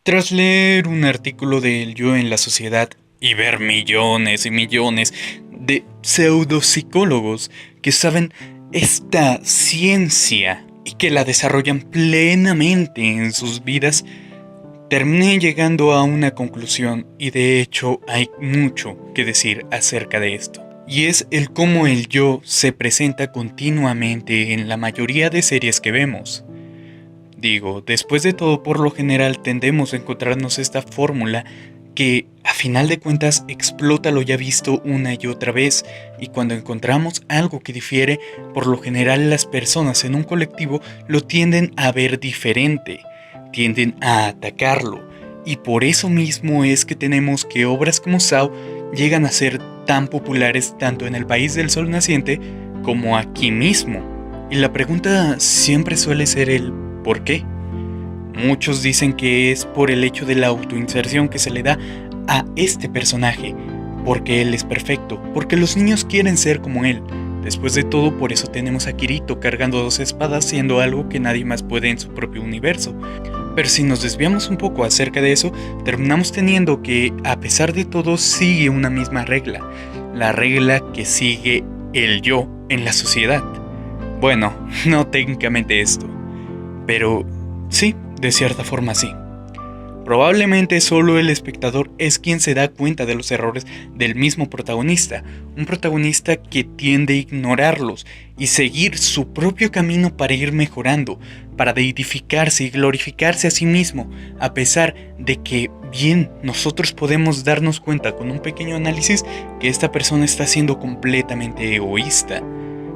Tras leer un artículo del yo en la sociedad y ver millones y millones de pseudopsicólogos que saben esta ciencia y que la desarrollan plenamente en sus vidas, terminé llegando a una conclusión y de hecho hay mucho que decir acerca de esto. Y es el cómo el yo se presenta continuamente en la mayoría de series que vemos. Digo, después de todo, por lo general tendemos a encontrarnos esta fórmula que, a final de cuentas, explota lo ya visto una y otra vez, y cuando encontramos algo que difiere, por lo general las personas en un colectivo lo tienden a ver diferente, tienden a atacarlo, y por eso mismo es que tenemos que obras como Saw llegan a ser tan populares tanto en el país del sol naciente como aquí mismo. Y la pregunta siempre suele ser el ¿por qué? Muchos dicen que es por el hecho de la autoinserción que se le da a este personaje, porque él es perfecto, porque los niños quieren ser como él. Después de todo, por eso tenemos a Kirito cargando dos espadas, siendo algo que nadie más puede en su propio universo. Pero si nos desviamos un poco acerca de eso, terminamos teniendo que, a pesar de todo, sigue una misma regla, la regla que sigue el yo en la sociedad. Bueno, no técnicamente esto, pero sí, de cierta forma sí. Probablemente solo el espectador es quien se da cuenta de los errores del mismo protagonista, un protagonista que tiende a ignorarlos y seguir su propio camino para ir mejorando, para deitificarse y glorificarse a sí mismo, a pesar de que bien nosotros podemos darnos cuenta con un pequeño análisis que esta persona está siendo completamente egoísta.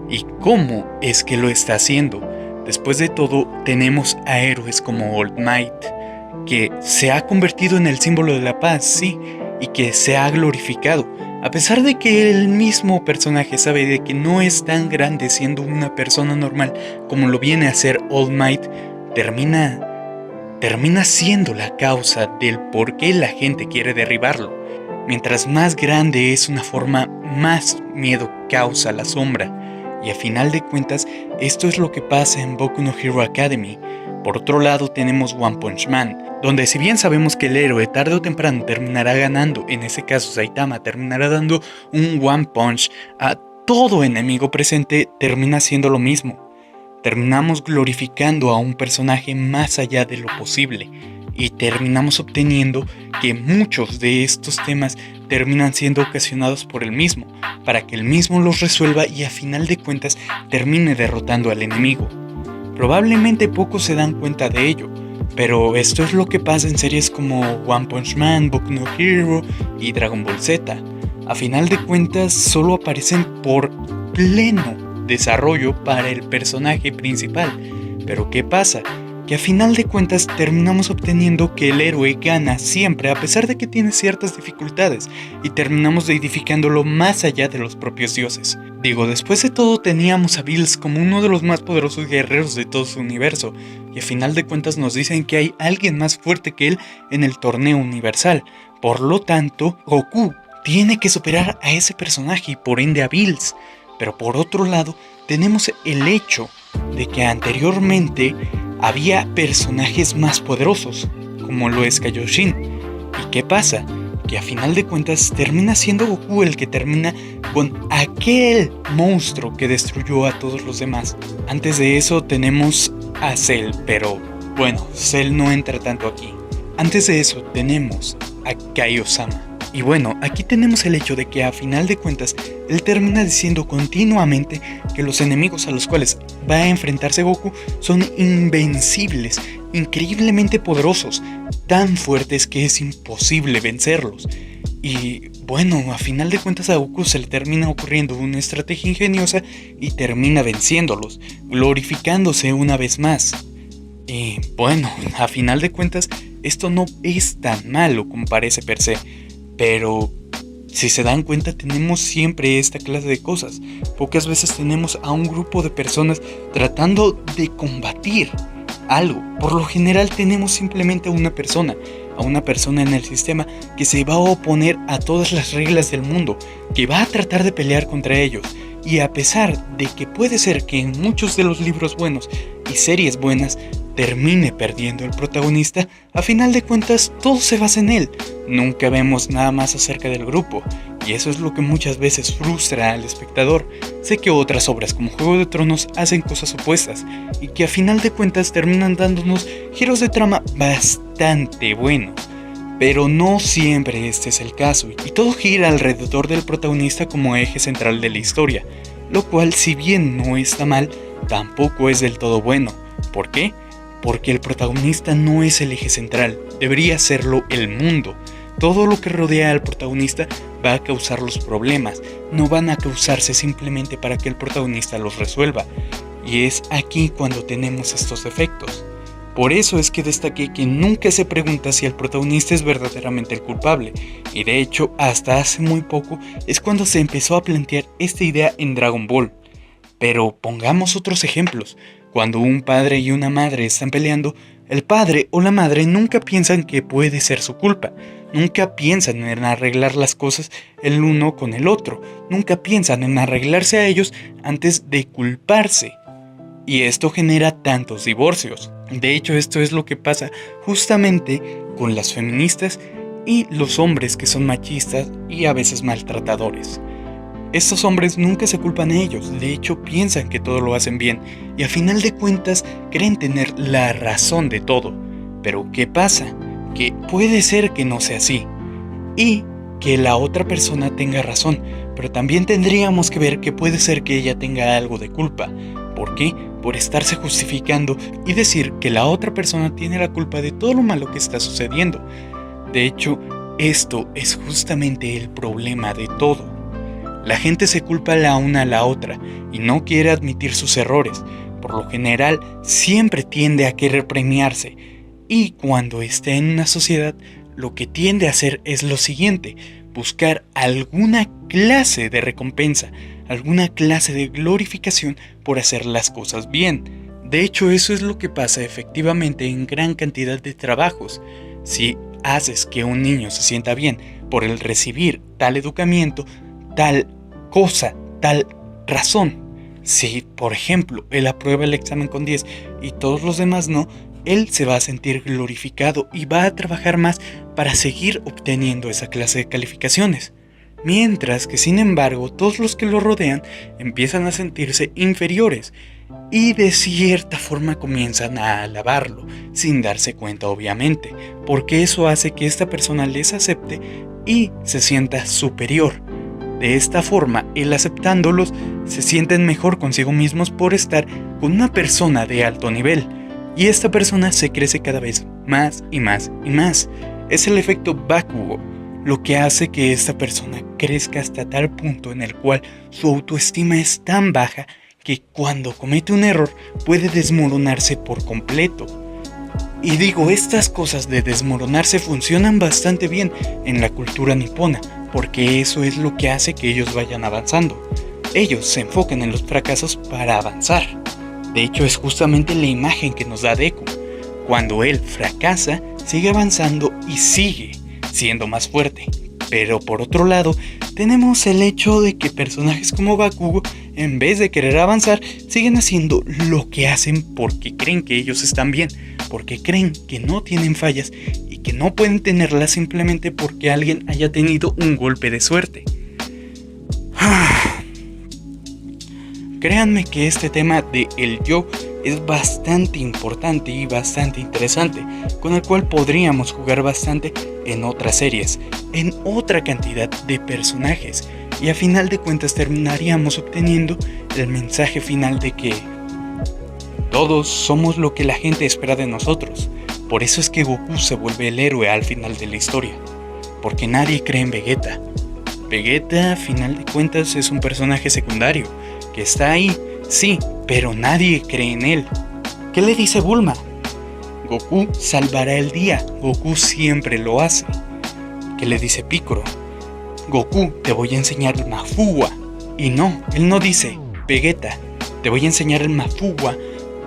¿Y cómo es que lo está haciendo? Después de todo, tenemos a héroes como All Might, que se ha convertido en el símbolo de la paz, sí, y que se ha glorificado, a pesar de que el mismo personaje sabe de que no es tan grande siendo una persona normal como lo viene a ser All Might, termina siendo la causa del por qué la gente quiere derribarlo. Mientras más grande es una forma, más miedo causa la sombra. Y a final de cuentas, esto es lo que pasa en Boku no Hero Academy. Por otro lado tenemos One Punch Man, donde si bien sabemos que el héroe tarde o temprano terminará ganando, en ese caso Saitama terminará dando un One Punch a todo enemigo presente, termina siendo lo mismo. Terminamos glorificando a un personaje más allá de lo posible y terminamos obteniendo que muchos de estos temas terminan siendo ocasionados por el mismo, para que el mismo los resuelva y a final de cuentas termine derrotando al enemigo. Probablemente pocos se dan cuenta de ello, pero esto es lo que pasa en series como One Punch Man, Boku no Hero y Dragon Ball Z. A final de cuentas solo aparecen por pleno desarrollo para el personaje principal. Pero ¿qué pasa? Que a final de cuentas terminamos obteniendo que el héroe gana siempre a pesar de que tiene ciertas dificultades y terminamos edificándolo más allá de los propios dioses. Digo, después de todo teníamos a Bills como uno de los más poderosos guerreros de todo su universo y a final de cuentas nos dicen que hay alguien más fuerte que él en el torneo universal. Por lo tanto, Goku tiene que superar a ese personaje y por ende a Bills. Pero por otro lado tenemos el hecho de que anteriormente había personajes más poderosos, como lo es Kaioshin. ¿Y qué pasa? Que a final de cuentas termina siendo Goku el que termina con aquel monstruo que destruyó a todos los demás. Antes de eso tenemos a Cell, pero bueno, Cell no entra tanto aquí. Antes de eso tenemos a Kaiosama. Y bueno, aquí tenemos el hecho de que a final de cuentas él termina diciendo continuamente que los enemigos a los cuales va a enfrentarse Goku son invencibles, increíblemente poderosos, tan fuertes que es imposible vencerlos. Y bueno, a final de cuentas a Goku se le termina ocurriendo una estrategia ingeniosa y termina venciéndolos, glorificándose una vez más. Y bueno, a final de cuentas esto no es tan malo como parece per se. Pero si se dan cuenta tenemos siempre esta clase de cosas. Pocas veces tenemos a un grupo de personas tratando de combatir algo. Por lo general tenemos simplemente a una persona en el sistema que se va a oponer a todas las reglas del mundo, que va a tratar de pelear contra ellos. Y a pesar de que puede ser que en muchos de los libros buenos y series buenas termine perdiendo el protagonista, a final de cuentas todo se basa en él. Nunca vemos nada más acerca del grupo, y eso es lo que muchas veces frustra al espectador. Sé que otras obras como Juego de Tronos hacen cosas opuestas, y que a final de cuentas terminan dándonos giros de trama bastante buenos. Pero no siempre este es el caso, y todo gira alrededor del protagonista como eje central de la historia, lo cual, si bien no está mal, tampoco es del todo bueno. ¿Por qué? Porque el protagonista no es el eje central, debería serlo el mundo. Todo lo que rodea al protagonista va a causar los problemas, no van a causarse simplemente para que el protagonista los resuelva. Y es aquí cuando tenemos estos defectos. Por eso es que destaqué que nunca se pregunta si el protagonista es verdaderamente el culpable, y de hecho hasta hace muy poco es cuando se empezó a plantear esta idea en Dragon Ball. Pero pongamos otros ejemplos. Cuando un padre y una madre están peleando, el padre o la madre nunca piensan que puede ser su culpa, nunca piensan en arreglar las cosas el uno con el otro, nunca piensan en arreglarse a ellos antes de culparse. Y esto genera tantos divorcios. De hecho, esto es lo que pasa justamente con las feministas y los hombres que son machistas y a veces maltratadores. Estos hombres nunca se culpan a ellos, de hecho piensan que todo lo hacen bien y a final de cuentas creen tener la razón de todo. Pero ¿qué pasa? Que puede ser que no sea así y que la otra persona tenga razón, pero también tendríamos que ver que puede ser que ella tenga algo de culpa. ¿Por qué? Por estarse justificando y decir que la otra persona tiene la culpa de todo lo malo que está sucediendo. De hecho, esto es justamente el problema de todo. La gente se culpa la una a la otra y no quiere admitir sus errores. Por lo general, siempre tiende a querer premiarse. Y cuando está en una sociedad, lo que tiende a hacer es lo siguiente: buscar alguna clase de recompensa, alguna clase de glorificación por hacer las cosas bien. De hecho, eso es lo que pasa efectivamente en gran cantidad de trabajos. Si haces que un niño se sienta bien por el recibir tal educamiento, tal cosa, tal razón. Si, por ejemplo, él aprueba el examen con 10 y todos los demás no, él se va a sentir glorificado y va a trabajar más para seguir obteniendo esa clase de calificaciones. Mientras que, sin embargo, todos los que lo rodean empiezan a sentirse inferiores y de cierta forma comienzan a alabarlo, sin darse cuenta obviamente, porque eso hace que esta persona les acepte y se sienta superior. De esta forma, él aceptándolos, se sienten mejor consigo mismos por estar con una persona de alto nivel. Y esta persona se crece cada vez más y más y más. Es el efecto Bakugo, lo que hace que esta persona crezca hasta tal punto en el cual su autoestima es tan baja que cuando comete un error puede desmoronarse por completo. Y digo, estas cosas de desmoronarse funcionan bastante bien en la cultura nipona, porque eso es lo que hace que ellos vayan avanzando. Ellos se enfocan en los fracasos para avanzar. De hecho, es justamente la imagen que nos da Deku. Cuando él fracasa, sigue avanzando y sigue siendo más fuerte. Pero por otro lado, tenemos el hecho de que personajes como Bakugo, en vez de querer avanzar, siguen haciendo lo que hacen porque creen que ellos están bien, porque creen que no tienen fallas y que no pueden tenerlas simplemente porque alguien haya tenido un golpe de suerte. Créanme que este tema de el yo es bastante importante y bastante interesante, con el cual podríamos jugar bastante en otras series, en otra cantidad de personajes, y a final de cuentas terminaríamos obteniendo el mensaje final de que todos somos lo que la gente espera de nosotros. Por eso es que Goku se vuelve el héroe al final de la historia, porque nadie cree en Vegeta. Vegeta, a final de cuentas, es un personaje secundario, que está ahí, sí, pero nadie cree en él. ¿Qué le dice Bulma? Goku salvará el día, Goku siempre lo hace. ¿Qué le dice Piccolo? Goku, te voy a enseñar el Mafuwa. Y no, él no dice, Vegeta, te voy a enseñar el Mafuwa,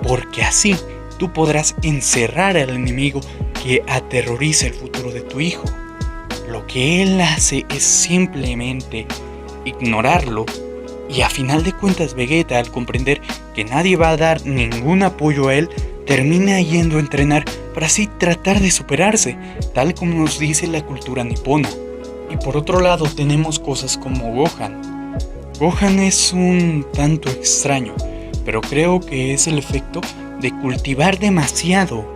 porque así tú podrás encerrar al enemigo que aterroriza el futuro de tu hijo. Lo que él hace es simplemente ignorarlo. Y a final de cuentas Vegeta, al comprender que nadie va a dar ningún apoyo a él, termina yendo a entrenar para así tratar de superarse, tal como nos dice la cultura nipona. Y por otro lado tenemos cosas como Gohan. Gohan es un tanto extraño, pero creo que es el efecto de cultivar demasiado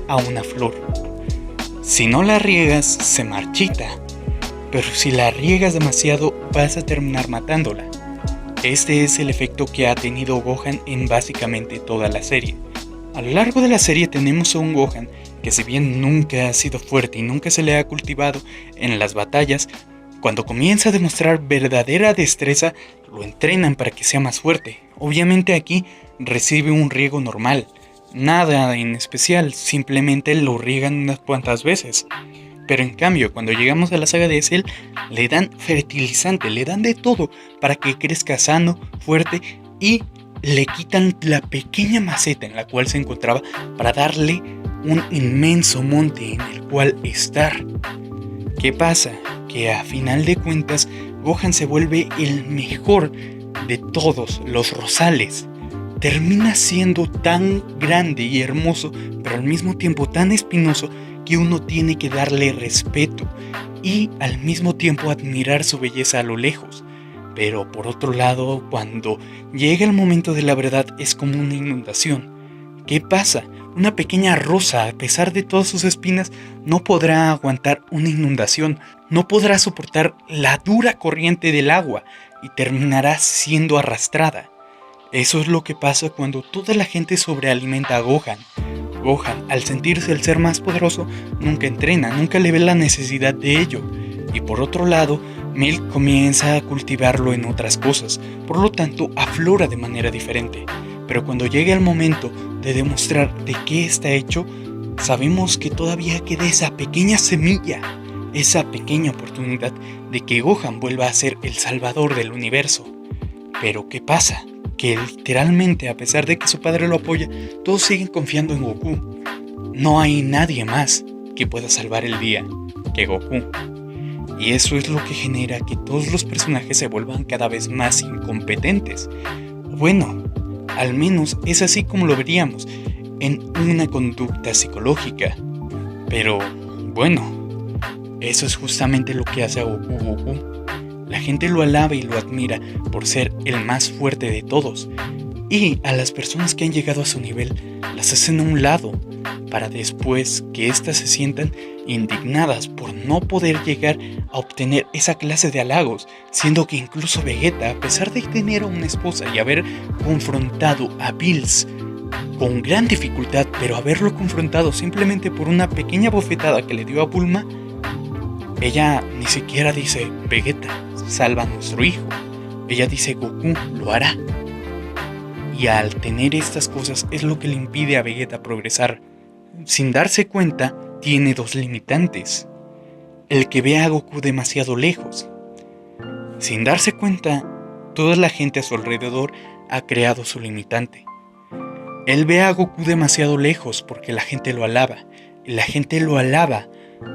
a una flor. Si no la riegas, se marchita, pero si la riegas demasiado, vas a terminar matándola. Este es el efecto que ha tenido Gohan en básicamente toda la serie. A lo largo de la serie tenemos a un Gohan que, si bien nunca ha sido fuerte y nunca se le ha cultivado en las batallas, cuando comienza a demostrar verdadera destreza, lo entrenan para que sea más fuerte. Obviamente aquí recibe un riego normal, nada en especial, simplemente lo riegan unas cuantas veces. Pero en cambio, cuando llegamos a la saga de Cell, le dan fertilizante, le dan de todo para que crezca sano, fuerte, y le quitan la pequeña maceta en la cual se encontraba para darle un inmenso monte en el cual estar. ¿Qué pasa? Que a final de cuentas, Gohan se vuelve el mejor de todos los Rosales. Termina siendo tan grande y hermoso, pero al mismo tiempo tan espinoso, que uno tiene que darle respeto y al mismo tiempo admirar su belleza a lo lejos. Pero por otro lado, cuando llega el momento de la verdad, es como una inundación. ¿Qué pasa? Una pequeña rosa, a pesar de todas sus espinas, no podrá aguantar una inundación, no podrá soportar la dura corriente del agua y terminará siendo arrastrada. Eso es lo que pasa cuando toda la gente sobrealimenta a Gohan. Gohan, al sentirse el ser más poderoso, nunca entrena, nunca le ve la necesidad de ello. Y por otro lado, Milk comienza a cultivarlo en otras cosas, por lo tanto aflora de manera diferente. Pero cuando llega el momento de demostrar de qué está hecho, sabemos que todavía queda esa pequeña semilla, esa pequeña oportunidad de que Gohan vuelva a ser el salvador del universo. Pero ¿qué pasa? Que literalmente, a pesar de que su padre lo apoya, todos siguen confiando en Goku. No hay nadie más que pueda salvar el día que Goku. Y eso es lo que genera que todos los personajes se vuelvan cada vez más incompetentes. Bueno, al menos es así como lo veríamos en una conducta psicológica. Pero bueno, eso es justamente lo que hace a Goku. La gente lo alaba y lo admira por ser el más fuerte de todos. Y a las personas que han llegado a su nivel las hacen a un lado, para después que éstas se sientan indignadas por no poder llegar a obtener esa clase de halagos, siendo que incluso Vegeta, a pesar de tener a una esposa y haber confrontado a Bills con gran dificultad, pero haberlo confrontado simplemente por una pequeña bofetada que le dio a Bulma, ella ni siquiera dice: Vegeta, salva a nuestro hijo. Ella dice: Goku lo hará. Y al tener estas cosas es lo que le impide a Vegeta progresar. Sin darse cuenta, tiene dos limitantes. El que ve a Goku demasiado lejos. Sin darse cuenta, toda la gente a su alrededor ha creado su limitante. Él ve a Goku demasiado lejos porque la gente lo alaba. Y la gente lo alaba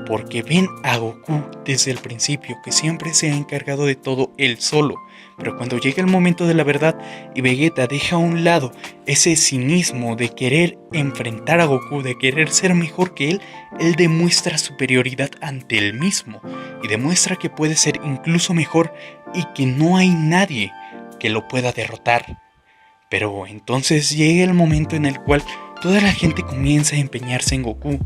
porque ven a Goku desde el principio, que siempre se ha encargado de todo él solo. Pero cuando llega el momento de la verdad y Vegeta deja a un lado ese cinismo de querer enfrentar a Goku, de querer ser mejor que él demuestra superioridad ante él mismo y demuestra que puede ser incluso mejor y que no hay nadie que lo pueda derrotar. Pero entonces llega el momento en el cual toda la gente comienza a empeñarse en Goku.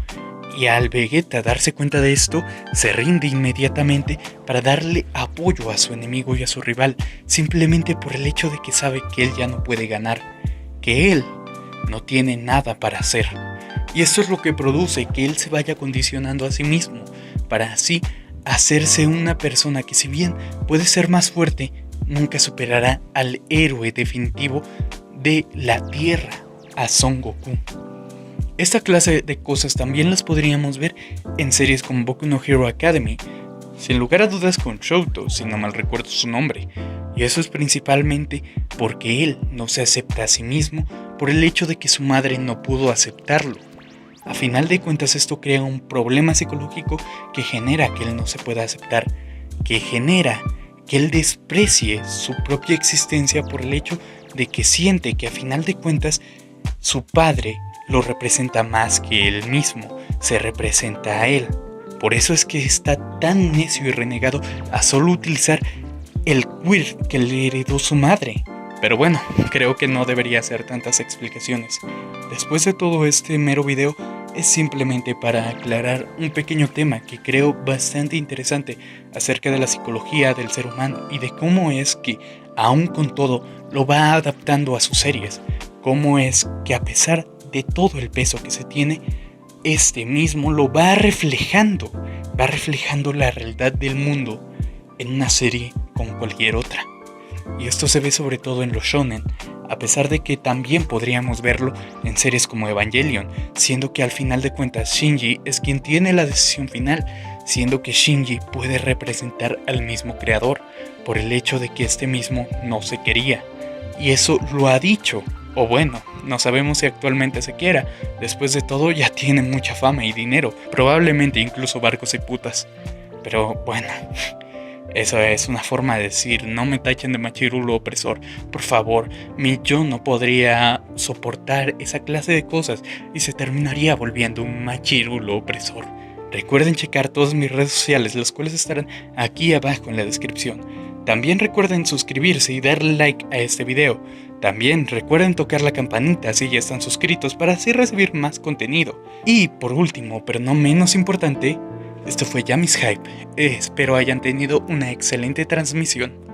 Y al Vegeta darse cuenta de esto, se rinde inmediatamente para darle apoyo a su enemigo y a su rival, simplemente por el hecho de que sabe que él ya no puede ganar, que él no tiene nada para hacer. Y esto es lo que produce que él se vaya condicionando a sí mismo, para así hacerse una persona que, si bien puede ser más fuerte, nunca superará al héroe definitivo de la Tierra, a Son Goku. Esta clase de cosas también las podríamos ver en series como Boku no Hero Academy, sin lugar a dudas con Shouto, si no mal recuerdo su nombre, y eso es principalmente porque él no se acepta a sí mismo por el hecho de que su madre no pudo aceptarlo. A final de cuentas, esto crea un problema psicológico que genera que él no se pueda aceptar, que genera que él desprecie su propia existencia por el hecho de que siente que a final de cuentas su padre lo representa más que él mismo, se representa a él. Por eso es que está tan necio y renegado a solo utilizar el queer que le heredó su madre. Pero bueno, creo que no debería hacer tantas explicaciones. Después de todo este mero video, es simplemente para aclarar un pequeño tema que creo bastante interesante acerca de la psicología del ser humano y de cómo es que, aún con todo, lo va adaptando a sus series. Cómo es que a pesar de todo el peso que se tiene, este mismo lo va reflejando la realidad del mundo en una serie como cualquier otra. Y esto se ve sobre todo en los shonen, a pesar de que también podríamos verlo en series como Evangelion, siendo que al final de cuentas Shinji es quien tiene la decisión final, siendo que Shinji puede representar al mismo creador, por el hecho de que este mismo no se quería. Y eso lo ha dicho, o bueno, no sabemos si actualmente se quiera, después de todo ya tiene mucha fama y dinero, probablemente incluso barcos y putas. Pero bueno, eso es una forma de decir, no me tachen de machirulo opresor, por favor, yo no podría soportar esa clase de cosas y se terminaría volviendo un machirulo opresor. Recuerden checar todas mis redes sociales, las cuales estarán aquí abajo en la descripción. También recuerden suscribirse y darle like a este video. También recuerden tocar la campanita si ya están suscritos para así recibir más contenido. Y por último, pero no menos importante, esto fue Yamis Hype. Espero hayan tenido una excelente transmisión.